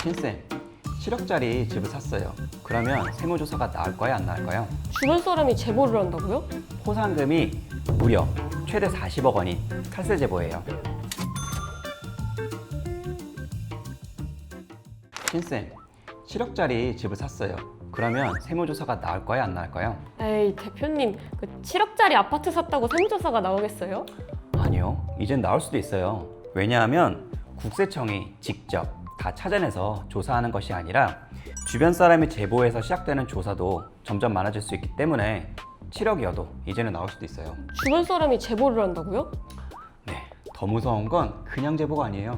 신쌤, 7억짜리 집을 샀어요. 그러면 세무조사가 나을까요, 안 나을까요? 주변 사람이 제보를 한다고요? 포상금이 무려 최대 40억 원인 탈세 제보예요. 신쌤, 7억짜리 집을 샀어요. 그러면 세무조사가 나을까요, 안 나을까요? 에이, 대표님, 그 7억짜리 아파트 샀다고 세무조사가 나오겠어요? 아니요, 이젠 나올 수도 있어요. 왜냐하면 국세청이 직접 다 찾아내서 조사하는 것이 아니라 주변 사람이 제보해서 시작되는 조사도 점점 많아질 수 있기 때문에 7억이어도 이제는 나올 수도 있어요. 주변 사람이 제보를 한다고요? 네, 더 무서운 건 그냥 제보가 아니에요.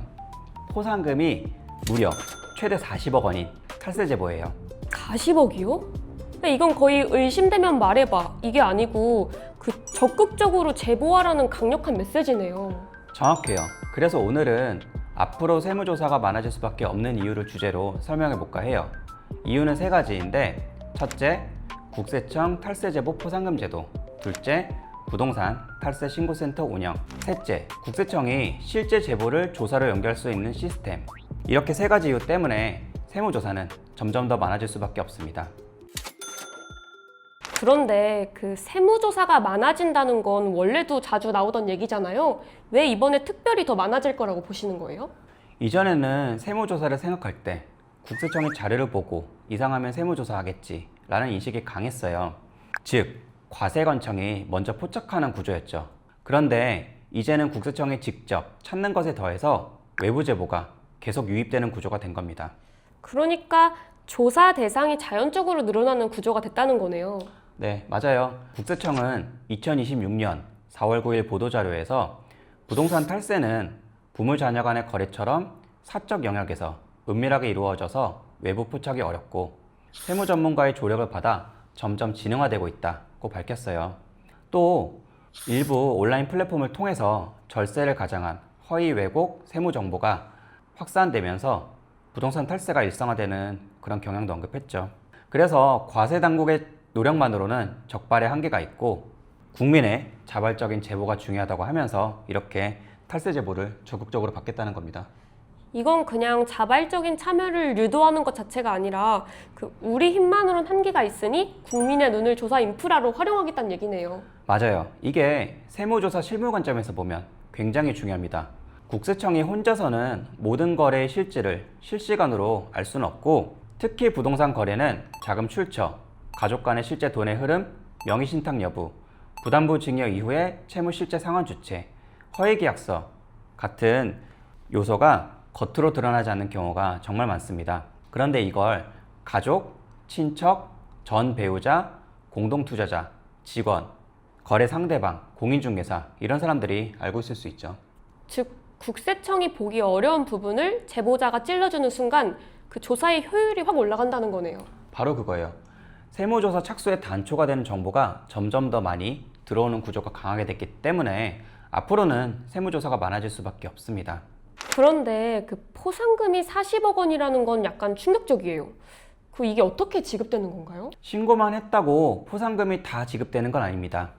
포상금이 무려 최대 40억 원인 탈세 제보예요. 40억이요? 이건 거의 의심되면 말해봐. 이게 아니고 그 적극적으로 제보하라는 강력한 메시지네요. 정확해요. 그래서 오늘은 앞으로 세무조사가 많아질 수밖에 없는 이유를 주제로 설명해 볼까 해요. 이유는 세 가지인데, 첫째, 국세청 탈세 제보 포상금 제도. 둘째, 부동산 탈세 신고센터 운영. 셋째, 국세청이 실제 제보를 조사로 연결할 수 있는 시스템. 이렇게 세 가지 이유 때문에 세무조사는 점점 더 많아질 수밖에 없습니다. 그런데 그 세무조사가 많아진다는 건 원래도 자주 나오던 얘기잖아요. 왜 이번에 특별히 더 많아질 거라고 보시는 거예요? 이전에는 세무조사를 생각할 때 국세청이 자료를 보고 이상하면 세무조사하겠지 라는 인식이 강했어요. 즉, 과세관청이 먼저 포착하는 구조였죠. 그런데 이제는 국세청이 직접 찾는 것에 더해서 외부 제보가 계속 유입되는 구조가 된 겁니다. 그러니까 조사 대상이 자연적으로 늘어나는 구조가 됐다는 거네요. 네, 맞아요. 국세청은 2026년 4월 9일 보도자료에서 부동산 탈세는 부모 자녀 간의 거래처럼 사적 영역에서 은밀하게 이루어져서 외부 포착이 어렵고 세무 전문가의 조력을 받아 점점 진흥화되고 있다고 밝혔어요. 또 일부 온라인 플랫폼을 통해서 절세를 가장한 허위 왜곡 세무 정보가 확산되면서 부동산 탈세가 일상화되는 그런 경향도 언급했죠. 그래서 과세 당국의 노력만으로는 적발의 한계가 있고 국민의 자발적인 제보가 중요하다고 하면서 이렇게 탈세 제보를 적극적으로 받겠다는 겁니다. 이건 그냥 자발적인 참여를 유도하는 것 자체가 아니라 우리 힘만으로는 한계가 있으니 국민의 눈을 조사 인프라로 활용하겠다는 얘기네요. 맞아요. 이게 세무조사 실무 관점에서 보면 굉장히 중요합니다. 국세청이 혼자서는 모든 거래의 실질을 실시간으로 알 수는 없고, 특히 부동산 거래는 자금 출처, 가족 간의 실제 돈의 흐름, 명의 신탁 여부, 부담부 증여 이후의 채무 실제 상환 주체, 허위 계약서 같은 요소가 겉으로 드러나지 않는 경우가 정말 많습니다. 그런데 이걸 가족, 친척, 전 배우자, 공동투자자, 직원, 거래 상대방, 공인중개사 이런 사람들이 알고 있을 수 있죠. 즉, 국세청이 보기 어려운 부분을 제보자가 찔러주는 순간 그 조사의 효율이 확 올라간다는 거네요. 바로 그거예요. 세무조사 착수의 단초가 되는 정보가 점점 더 많이 들어오는 구조가 강하게 됐기 때문에 앞으로는 세무조사가 많아질 수밖에 없습니다. 그런데 그 포상금이 40억 원이라는 건 약간 충격적이에요. 이게 어떻게 지급되는 건가요? 신고만 했다고 포상금이 다 지급되는 건 아닙니다.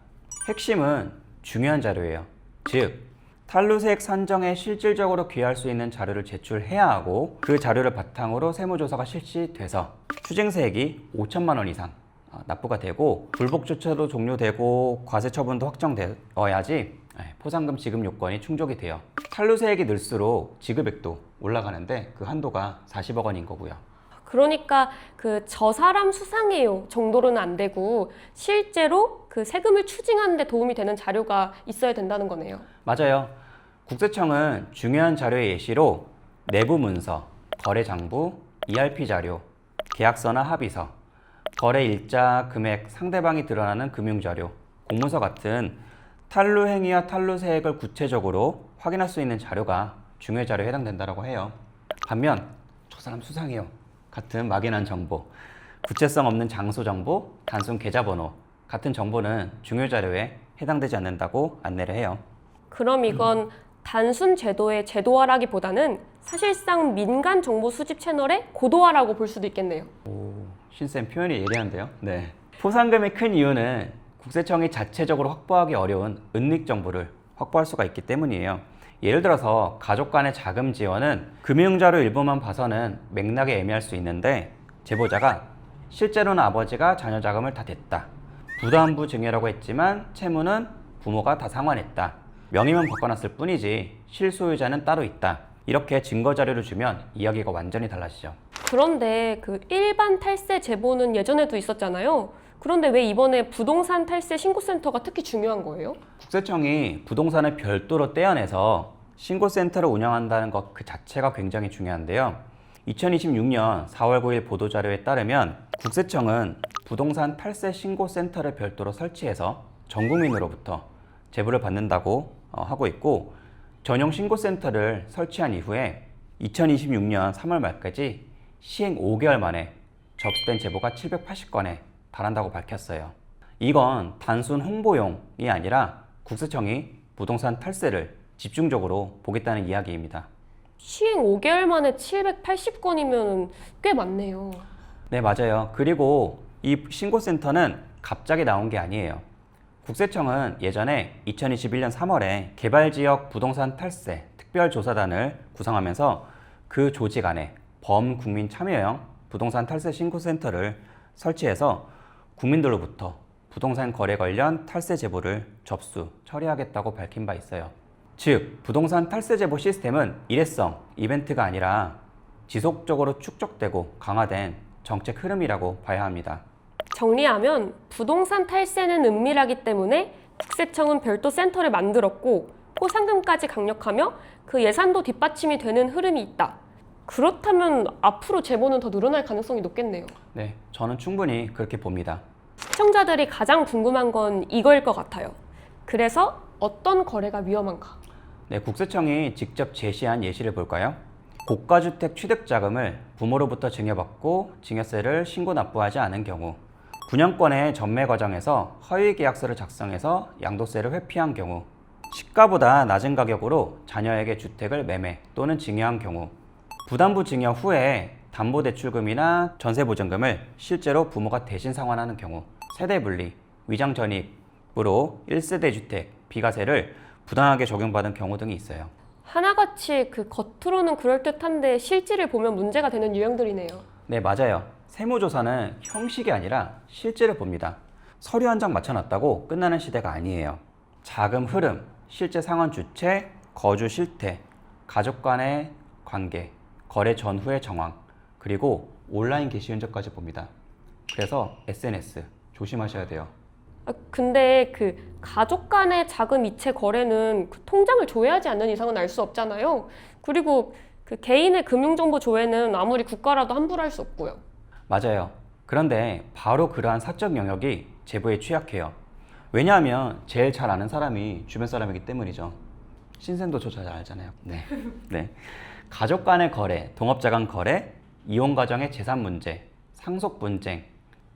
핵심은 중요한 자료예요. 즉, 탈루세액 산정에 실질적으로 기여할 수 있는 자료를 제출해야 하고, 그 자료를 바탕으로 세무조사가 실시돼서 추징세액이 5천만 원 이상 납부가 되고 불복 조처도 종료되고 과세 처분도 확정되어야지 포상금 지급 요건이 충족이 돼요. 탈루세액이 늘수록 지급액도 올라가는데 그 한도가 40억 원인 거고요. 그러니까 저 사람 수상해요 정도로는 안 되고 실제로 그 세금을 추징하는 데 도움이 되는 자료가 있어야 된다는 거네요. 맞아요. 국세청은 중요한 자료의 예시로 내부 문서, 거래 장부, ERP 자료, 계약서나 합의서, 거래 일자, 금액, 상대방이 드러나는 금융자료, 공문서 같은 탈루 행위와 탈루세액을 구체적으로 확인할 수 있는 자료가 중요 자료에 해당된다고 해요. 반면 저 사람 수상해요 같은 막연한 정보, 구체성 없는 장소 정보, 단순 계좌번호 같은 정보는 중요 자료에 해당되지 않는다고 안내를 해요. 그럼 이건 단순 제도의 제도화라기보다는 사실상 민간 정보 수집 채널의 고도화라고 볼 수도 있겠네요. 오, 신쌤 표현이 예리한데요? 네. 포상금이 큰 이유는 국세청이 자체적으로 확보하기 어려운 은닉 정보를 확보할 수가 있기 때문이에요. 예를 들어서 가족 간의 자금 지원은 금융자료 일부만 봐서는 맥락이 애매할 수 있는데 제보자가 실제로는 아버지가 자녀 자금을 다 댔다. 부담부 증여라고 했지만 채무는 부모가 다 상환했다. 명의만 바꿔놨을 뿐이지 실소유자는 따로 있다. 이렇게 증거 자료를 주면 이야기가 완전히 달라지죠. 그런데 그 일반 탈세 제보는 예전에도 있었잖아요. 그런데 왜 이번에 부동산 탈세 신고센터가 특히 중요한 거예요? 국세청이 부동산을 별도로 떼어내서 신고센터를 운영한다는 것 그 자체가 굉장히 중요한데요. 2026년 4월 9일 보도자료에 따르면 국세청은 부동산 탈세 신고센터를 별도로 설치해서 전 국민으로부터 제보를 받는다고 하고 있고, 전용 신고센터를 설치한 이후에 2026년 3월 말까지 시행 5개월 만에 접수된 제보가 780건에 달한다고 밝혔어요. 이건 단순 홍보용이 아니라 국세청이 부동산 탈세를 집중적으로 보겠다는 이야기입니다. 시행 5개월 만에 780건이면 꽤 많네요. 네, 맞아요. 그리고 이 신고센터는 갑자기 나온 게 아니에요. 국세청은 예전에 2021년 3월에 개발지역 부동산 탈세 특별조사단을 구성하면서 그 조직 안에 범국민 참여형 부동산 탈세 신고센터를 설치해서 국민들로부터 부동산 거래 관련 탈세 제보를 접수, 처리하겠다고 밝힌 바 있어요. 즉, 부동산 탈세 제보 시스템은 일회성, 이벤트가 아니라 지속적으로 축적되고 강화된 정책 흐름이라고 봐야 합니다. 정리하면 부동산 탈세는 은밀하기 때문에 국세청은 별도 센터를 만들었고 포상금까지 강력하며 그 예산도 뒷받침이 되는 흐름이 있다. 그렇다면 앞으로 제보는 더 늘어날 가능성이 높겠네요. 네, 저는 충분히 그렇게 봅니다. 시청자들이 가장 궁금한 건 이거일 것 같아요. 그래서 어떤 거래가 위험한가? 네, 국세청이 직접 제시한 예시를 볼까요? 고가주택 취득자금을 부모로부터 증여받고 증여세를 신고 납부하지 않은 경우, 분양권의 전매 과정에서 허위 계약서를 작성해서 양도세를 회피한 경우, 시가보다 낮은 가격으로 자녀에게 주택을 매매 또는 증여한 경우, 부담부 증여 후에 담보대출금이나 전세보증금을 실제로 부모가 대신 상환하는 경우, 세대분리, 위장전입으로 1세대 주택, 비과세를 부당하게 적용받은 경우 등이 있어요. 하나같이 그 겉으로는 그럴듯한데 실질을 보면 문제가 되는 유형들이네요. 네, 맞아요. 세무조사는 형식이 아니라 실제를 봅니다. 서류 한 장 맞춰놨다고 끝나는 시대가 아니에요. 자금 흐름, 실제 상환 주체, 거주 실태, 가족 간의 관계, 거래 전후의 정황, 그리고 온라인 게시 흔적까지 봅니다. 그래서 SNS 조심하셔야 돼요. 근데 그 가족 간의 자금 이체 거래는 그 통장을 조회하지 않는 이상은 알 수 없잖아요. 그리고 그 개인의 금융정보 조회는 아무리 국가라도 함부로 할 수 없고요. 맞아요. 그런데 바로 그러한 사적 영역이 제보에 취약해요. 왜냐하면 제일 잘 아는 사람이 주변 사람이기 때문이죠. 신생도 저 잘 알잖아요. 네. 네. 가족 간의 거래, 동업자 간 거래, 이혼 과정의 재산 문제, 상속 분쟁,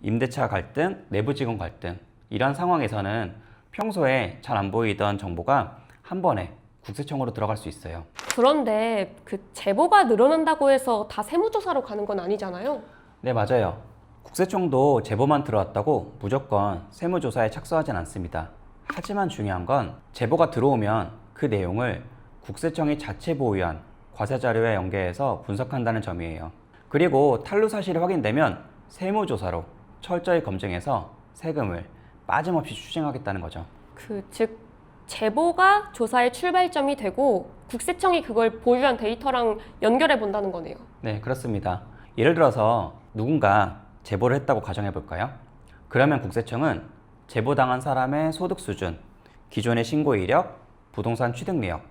임대차 갈등, 내부 직원 갈등, 이런 상황에서는 평소에 잘 안 보이던 정보가 한 번에 국세청으로 들어갈 수 있어요. 그런데 그 제보가 늘어난다고 해서 다 세무조사로 가는 건 아니잖아요. 네, 맞아요. 국세청도 제보만 들어왔다고 무조건 세무조사에 착수하진 않습니다. 하지만 중요한 건 제보가 들어오면 그 내용을 국세청이 자체 보유한 과세자료에 연계해서 분석한다는 점이에요. 그리고 탄로 사실이 확인되면 세무조사로 철저히 검증해서 세금을 빠짐없이 추징하겠다는 거죠. 즉 제보가 조사의 출발점이 되고 국세청이 그걸 보유한 데이터랑 연결해 본다는 거네요. 네, 그렇습니다. 예를 들어서 누군가 제보를 했다고 가정해 볼까요? 그러면 국세청은 제보당한 사람의 소득 수준, 기존의 신고 이력, 부동산 취득 내역,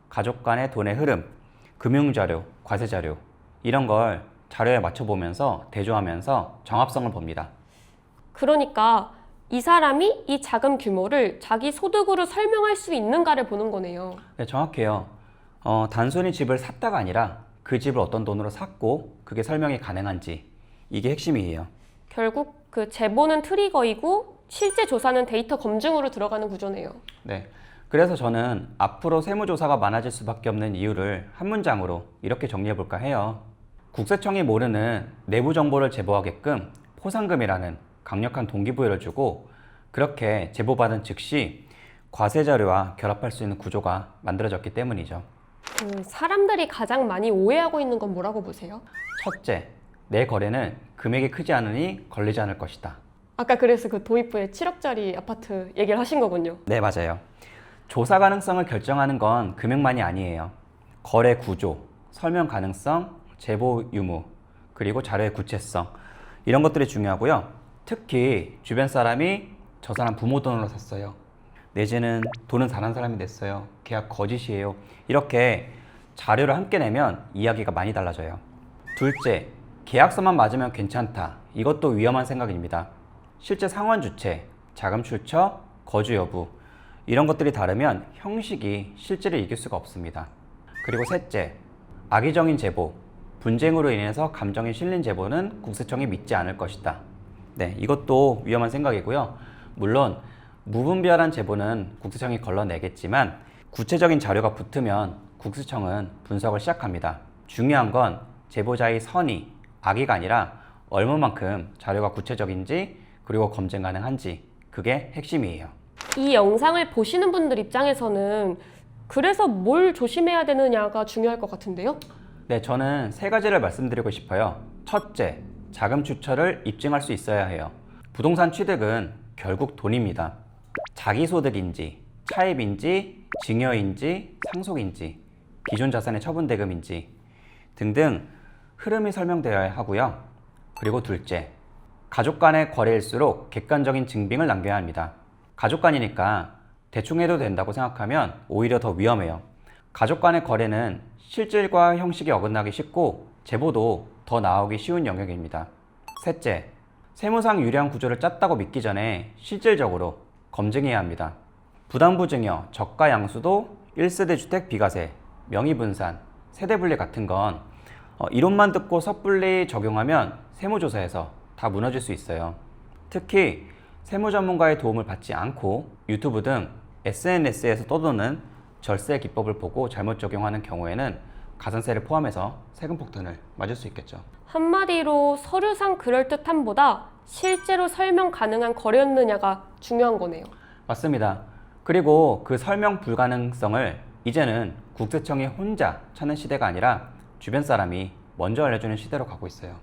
가족 간의 돈의 흐름, 금융자료, 과세자료 이런 걸 자료에 맞춰보면서 대조하면서 정합성을 봅니다. 그러니까 이 사람이 이 자금 규모를 자기 소득으로 설명할 수 있는가를 보는 거네요. 네, 정확해요. 단순히 집을 샀다가 아니라 그 집을 어떤 돈으로 샀고 그게 설명이 가능한지, 이게 핵심이에요. 결국 그 제보는 트리거이고 실제 조사는 데이터 검증으로 들어가는 구조네요. 네. 그래서 저는 앞으로 세무조사가 많아질 수밖에 없는 이유를 한 문장으로 이렇게 정리해 볼까 해요. 국세청이 모르는 내부 정보를 제보하게끔 포상금이라는 강력한 동기부여를 주고, 그렇게 제보받은 즉시 과세 자료와 결합할 수 있는 구조가 만들어졌기 때문이죠. 사람들이 가장 많이 오해하고 있는 건 뭐라고 보세요? 첫째, 내 거래는 금액이 크지 않으니 걸리지 않을 것이다. 아까 그래서 그 도입부에 7억짜리 아파트 얘기를 하신 거군요. 네, 맞아요. 조사 가능성을 결정하는 건 금액만이 아니에요. 거래 구조, 설명 가능성, 제보 유무, 그리고 자료의 구체성, 이런 것들이 중요하고요. 특히 주변 사람이 저 사람 부모 돈으로 샀어요, 내지는 돈은 다른 사람이 냈어요, 계약 거짓이에요, 이렇게 자료를 함께 내면 이야기가 많이 달라져요. 둘째, 계약서만 맞으면 괜찮다. 이것도 위험한 생각입니다. 실제 상환 주체, 자금 출처, 거주 여부, 이런 것들이 다르면 형식이 실제를 이길 수가 없습니다. 그리고 셋째, 악의적인 제보, 분쟁으로 인해서 감정이 실린 제보는 국세청이 믿지 않을 것이다. 네, 이것도 위험한 생각이고요. 물론 무분별한 제보는 국세청이 걸러내겠지만 구체적인 자료가 붙으면 국세청은 분석을 시작합니다. 중요한 건 제보자의 선의, 악의가 아니라 얼마만큼 자료가 구체적인지, 그리고 검증 가능한지, 그게 핵심이에요. 이 영상을 보시는 분들 입장에서는 그래서 뭘 조심해야 되느냐가 중요할 것 같은데요? 네, 저는 세 가지를 말씀드리고 싶어요. 첫째, 자금 출처를 입증할 수 있어야 해요. 부동산 취득은 결국 돈입니다. 자기소득인지, 차입인지, 증여인지, 상속인지, 기존 자산의 처분대금인지 등등 흐름이 설명되어야 하고요. 그리고 둘째, 가족 간의 거래일수록 객관적인 증빙을 남겨야 합니다. 가족 간이니까 대충 해도 된다고 생각하면 오히려 더 위험해요. 가족 간의 거래는 실질과 형식이 어긋나기 쉽고 제보도 더 나오기 쉬운 영역입니다. 셋째, 세무상 유리한 구조를 짰다고 믿기 전에 실질적으로 검증해야 합니다. 부담부 증여, 저가 양수도 1세대 주택 비과세, 명의분산, 세대분리 같은 건 이론만 듣고 섣불리 적용하면 세무조사에서 다 무너질 수 있어요. 특히 세무 전문가의 도움을 받지 않고 유튜브 등 SNS에서 떠도는 절세 기법을 보고 잘못 적용하는 경우에는 가산세를 포함해서 세금 폭탄을 맞을 수 있겠죠. 한마디로 서류상 그럴듯함보다 실제로 설명 가능한 거래였느냐가 중요한 거네요. 맞습니다. 그리고 그 설명 불가능성을 이제는 국세청이 혼자 찾는 시대가 아니라 주변 사람이 먼저 알려주는 시대로 가고 있어요.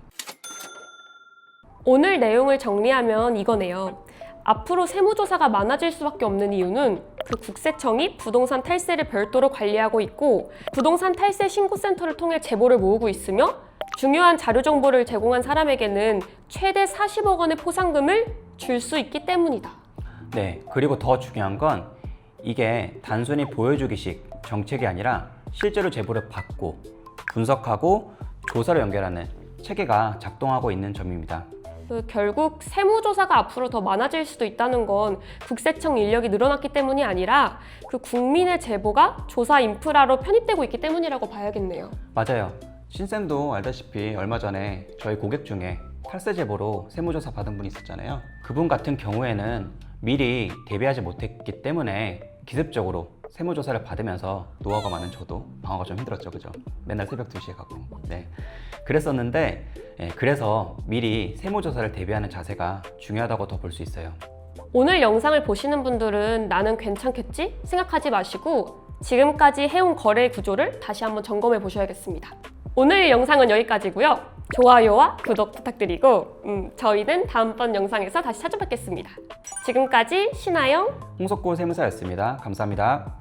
오늘 내용을 정리하면 이거네요. 앞으로 세무조사가 많아질 수밖에 없는 이유는 그 국세청이 부동산 탈세를 별도로 관리하고 있고 부동산 탈세 신고센터를 통해 제보를 모으고 있으며 중요한 자료 정보를 제공한 사람에게는 최대 40억 원의 포상금을 줄 수 있기 때문이다. 네, 그리고 더 중요한 건 이게 단순히 보여주기식 정책이 아니라 실제로 제보를 받고 분석하고 조사를 연결하는 체계가 작동하고 있는 점입니다. 결국 세무조사가 앞으로 더 많아질 수도 있다는 건 국세청 인력이 늘어났기 때문이 아니라 그 국민의 제보가 조사 인프라로 편입되고 있기 때문이라고 봐야겠네요. 맞아요. 신쌤도 알다시피 얼마 전에 저희 고객 중에 탈세 제보로 세무조사 받은 분이 있었잖아요. 그분 같은 경우에는 미리 대비하지 못했기 때문에 기습적으로 세무조사를 받으면서 노하우가 많은 저도 방어가 좀 힘들었죠. 그죠? 맨날 새벽 2시에 가고. 네. 그랬었는데 그래서 미리 세무조사를 대비하는 자세가 중요하다고 더 볼 수 있어요. 오늘 영상을 보시는 분들은 나는 괜찮겠지? 생각하지 마시고 지금까지 해온 거래 구조를 다시 한번 점검해 보셔야겠습니다. 오늘 영상은 여기까지고요. 좋아요와 구독 부탁드리고 저희는 다음번 영상에서 다시 찾아뵙겠습니다. 지금까지 신하영, 홍석구 세무사였습니다. 감사합니다.